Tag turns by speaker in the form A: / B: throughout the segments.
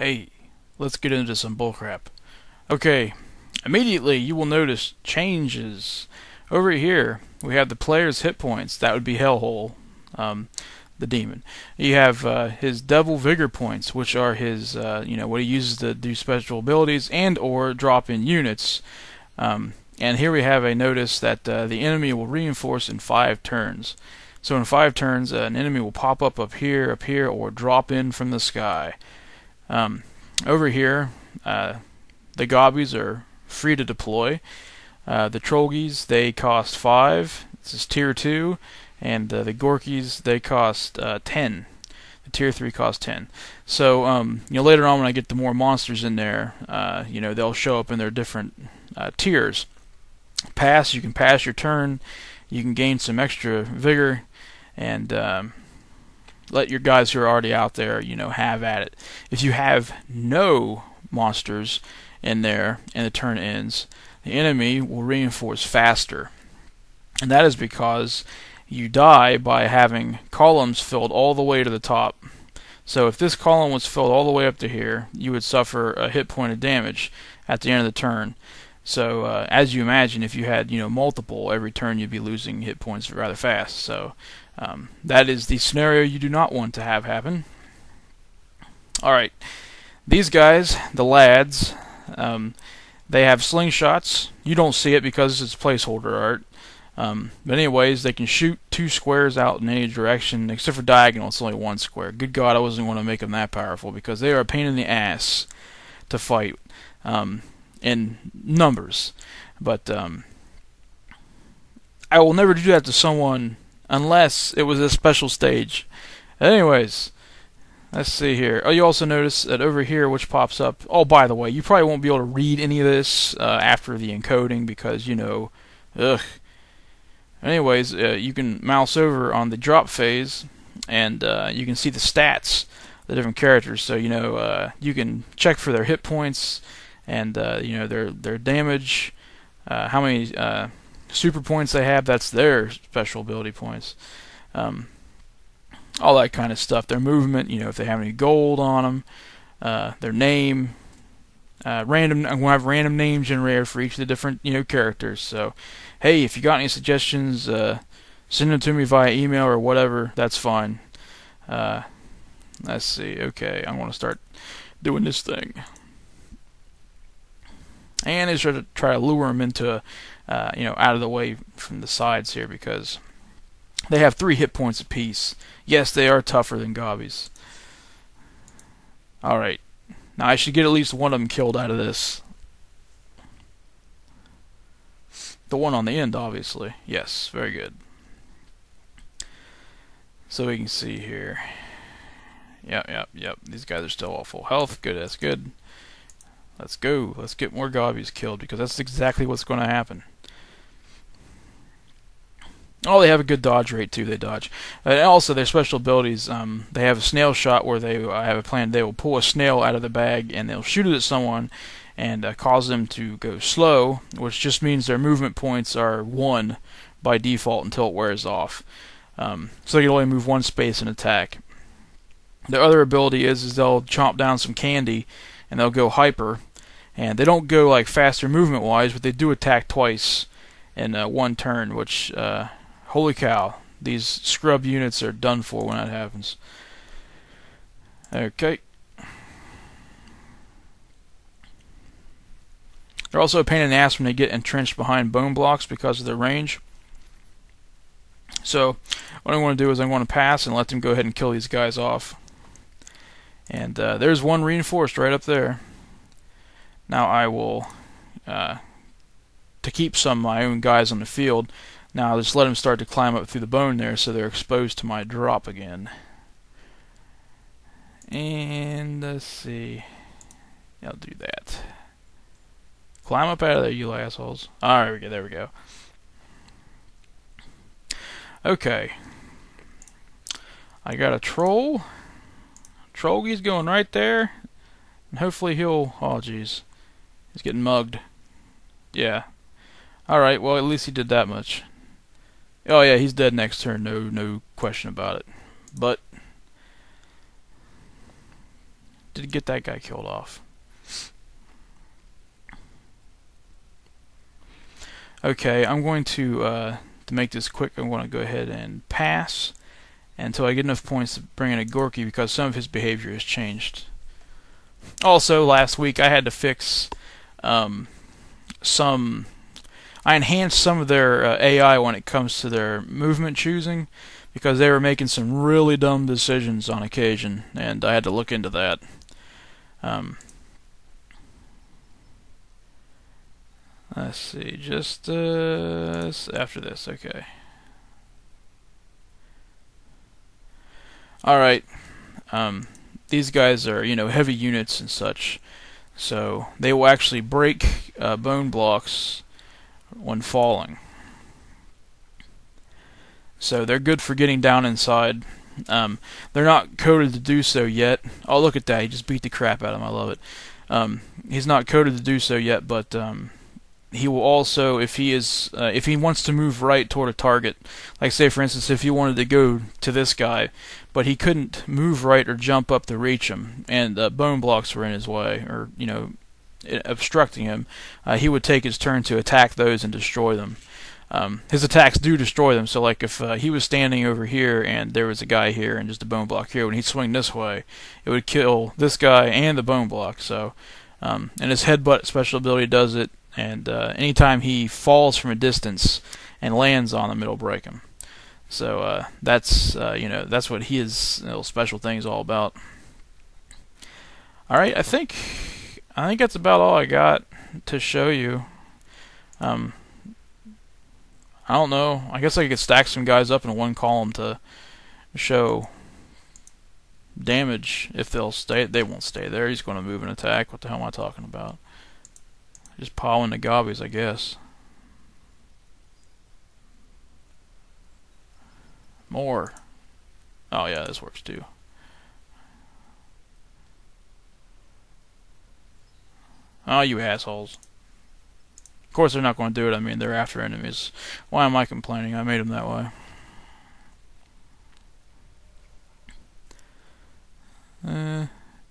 A: Hey, let's get into some bullcrap. Okay, immediately you will notice changes. Over here, we have the player's hit points. That would be Hellhol, the demon. You have his Devil Vigor points, which are his, what he uses to do special abilities and or drop in units. And here we have a notice that the enemy will reinforce in 5 turns. So in 5 turns, an enemy will pop up here, or drop in from the sky. Over here, the gobbies are free to deploy. The trollgies, they cost 5. This is tier 2. And the gorkies, they cost 10. The tier 3 cost 10. So, later on when I get the more monsters in there, they'll show up in their different tiers. You can pass your turn. You can gain some extra vigor. And let your guys who are already out there, have at it. If you have no monsters in there and the turn ends, the enemy will reinforce faster. And that is because you die by having columns filled all the way to the top. So if this column was filled all the way up to here, you would suffer a hit point of damage at the end of the turn. So as you imagine, if you had multiple, every turn you'd be losing hit points rather fast. So that is the scenario you do not want to have happen. Alright, these guys, the lads, they have slingshots. You don't see it because it's placeholder art. But anyways, they can shoot 2 squares out in any direction, except for diagonal, it's only 1 square. Good God, I wasn't going to make them that powerful, because they are a pain in the ass to fight in numbers. But I will never do that to someone unless it was a special stage. Anyways, let's see here. Oh, you also notice that over here, which pops up. Oh, by the way, you probably won't be able to read any of this after the encoding because, ugh. Anyways, you can mouse over on the drop phase, and you can see the stats, the different characters. So you can check for their hit points and their damage, how many super points they have. That's their special ability points. All that kind of stuff. Their movement, if they have any gold on them, their name. I'm going to have random names generated for each of the different characters. So hey, if you got any suggestions, send them to me via email or whatever. That's fine. Let's see. Okay, I want to start doing this thing, and is try to lure them into out of the way from the sides here, because they have 3 hit points apiece. Yes, they are tougher than gobbies. Alright. Now I should get at least one of them killed out of this. The one on the end, obviously. Yes, very good. So we can see here. Yep. These guys are still all full health. Good, that's good. Let's go. Let's get more gobbies killed, because that's exactly what's going to happen. Oh, they have a good dodge rate too. They dodge. And also their special abilities. They have a snail shot where I have a plan. They will pull a snail out of the bag and they'll shoot it at someone and cause them to go slow, which just means their movement points are 1 by default until it wears off. So you can only move 1 space and attack. The other ability is they'll chomp down some candy and they'll go hyper. And they don't go like faster movement wise, but they do attack twice in 1 turn, which holy cow, these scrub units are done for when that happens. Okay. They're also a pain in the ass when they get entrenched behind bone blocks because of their range. So what I want to do is I want to pass and let them go ahead and kill these guys off. And there's one reinforced right up there. Now I will, to keep some of my own guys on the field, now I'll just let them start to climb up through the bone there so they're exposed to my drop again. And let's see. I'll do that. Climb up out of there, you assholes. Alright, there we go. Okay. I got a troll. Trollgie's going right there. And hopefully he'll... Oh, jeez. He's getting mugged. Yeah. Alright, well, at least he did that much. Oh, yeah, he's dead next turn. No question about it. But to get that guy killed off. Okay, I'm going to make this quick, I'm going to go ahead and pass until I get enough points to bring in a Gorky, because some of his behavior has changed. Also, last week I had to fix I enhanced some of their AI when it comes to their movement choosing, because they were making some really dumb decisions on occasion, and I had to look into that. Let's see, just after this, okay. Alright, these guys are, heavy units and such, so they will actually break bone blocks when falling. So they're good for getting down inside. They're not coded to do so yet. Oh, look at that, he just beat the crap out of him, I love it. He's not coded to do so yet, but he will also, if he wants to move right toward a target, like say for instance if he wanted to go to this guy, but he couldn't move right or jump up to reach him, and bone blocks were in his way, or obstructing him, he would take his turn to attack those and destroy them. His attacks do destroy them, so like if he was standing over here and there was a guy here and just a bone block here, when he'd swing this way, it would kill this guy and the bone block. So, and his headbutt special ability does it, and anytime he falls from a distance and lands on them, it'll break him. So that's that's what his little special thing is all about. All right, I think that's about all I got to show you. I don't know. I guess I could stack some guys up in one column to show damage if they'll stay. They won't stay there. He's going to move and attack. What the hell am I talking about? Just pile in the gobbies, I guess. More. Oh yeah, this works too. Oh, you assholes. Of course they're not going to do it. I mean, they're after enemies. Why am I complaining? I made them that way.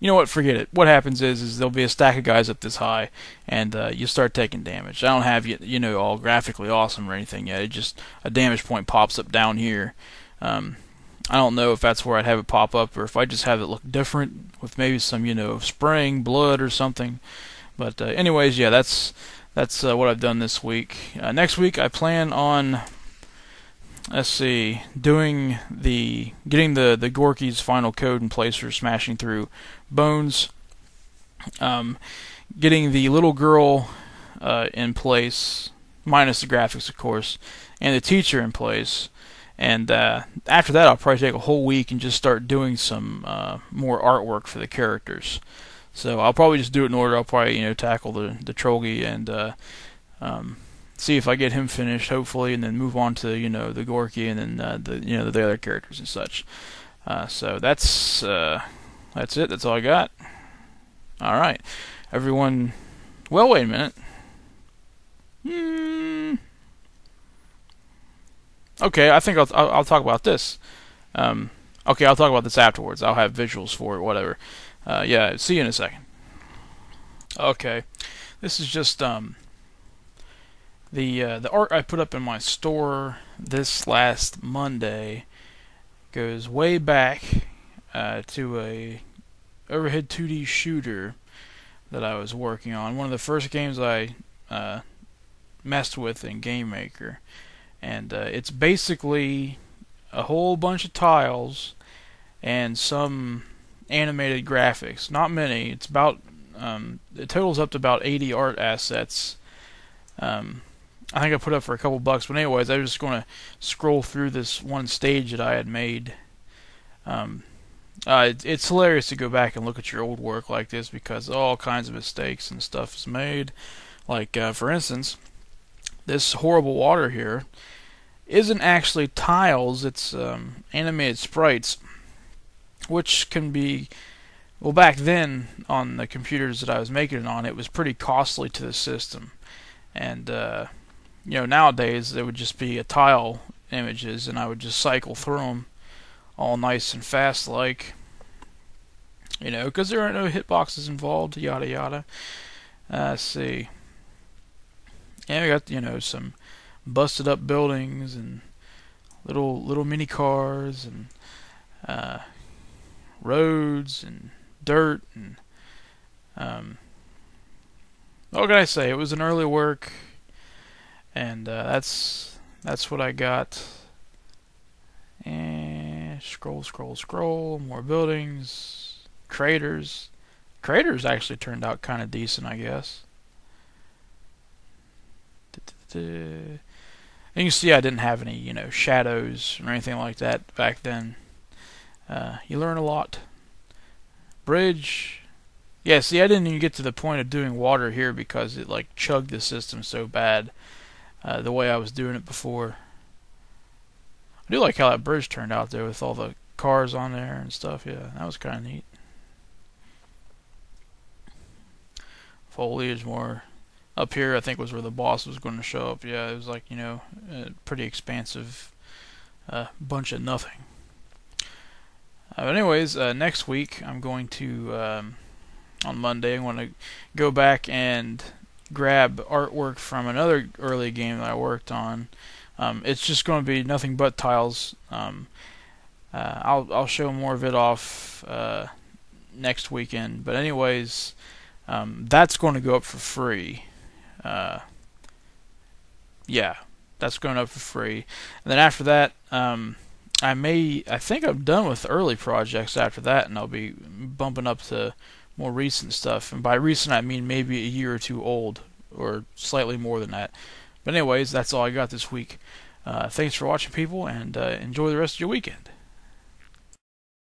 A: You know what? Forget it. What happens is there'll be a stack of guys up this high, and you start taking damage. I don't have all graphically awesome or anything yet. It just a damage point pops up down here. I don't know if that's where I'd have it pop up, or if I just have it look different with maybe some spraying blood or something. But anyways, yeah, that's what I've done this week. Next week I plan on, let's see, getting the Gorky's final code in place for smashing through bones, getting the little girl in place, minus the graphics of course, and the teacher in place. And after that I'll probably take a whole week and just start doing some more artwork for the characters. So I'll probably just do it in order. I'll probably tackle the Trolgi and see if I get him finished, hopefully, and then move on to the Gorky and then the other characters and such. So that's it. That's all I got. All right, everyone. Well, wait a minute. Okay, I think I'll talk about this. Okay, I'll talk about this afterwards. I'll have visuals for it, whatever. Yeah, see you in a second. Okay, this is just the art I put up in my store this last Monday. Goes way back to a overhead 2D shooter that I was working on. One of the first games I messed with in Game Maker. And it's basically a whole bunch of tiles and some animated graphics. Not many. It's about it totals up to about 80 art assets. I think I put up for a couple bucks, but anyways, I was just going to scroll through this one stage that I had made. It's hilarious to go back and look at your old work like this, because all kinds of mistakes and stuff is made. Like for instance, this horrible water here isn't actually tiles, it's animated sprites, which can be, well, back then on the computers that I was making it on, it was pretty costly to the system. And nowadays it would just be tile images, and I would just cycle through them all nice and fast like. You know, because there are no hitboxes involved, yada yada. Let's see. And we got, you know, some busted up buildings and little mini cars and roads and dirt and what can I say? It was an early work, and that's what I got. And scroll, more buildings, craters. Craters actually turned out kind of decent, I guess. And you can see I didn't have any, you know, shadows or anything like that back then. You learn a lot. Bridge. Yeah, see, I didn't even get to the point of doing water here because it like chugged the system so bad, the way I was doing it before. I do like how that bridge turned out there with all the cars on there and stuff. Yeah, that was kind of neat. Foliage more. Up here, I think, was where the boss was going to show up. Yeah, it was like, you know, a pretty expansive bunch of nothing. But anyways, next week I'm going to, on Monday, I'm going to go back and grab artwork from another early game that I worked on. It's just going to be nothing but tiles. I'll show more of it off next weekend. But anyways, that's going to go up for free. Yeah, that's going up for free. And then after that, I think I'm done with early projects after that, and I'll be bumping up to more recent stuff. And by recent, I mean maybe a year or two old, or slightly more than that. But anyways, that's all I got this week. Thanks for watching, people, and enjoy the rest of your weekend.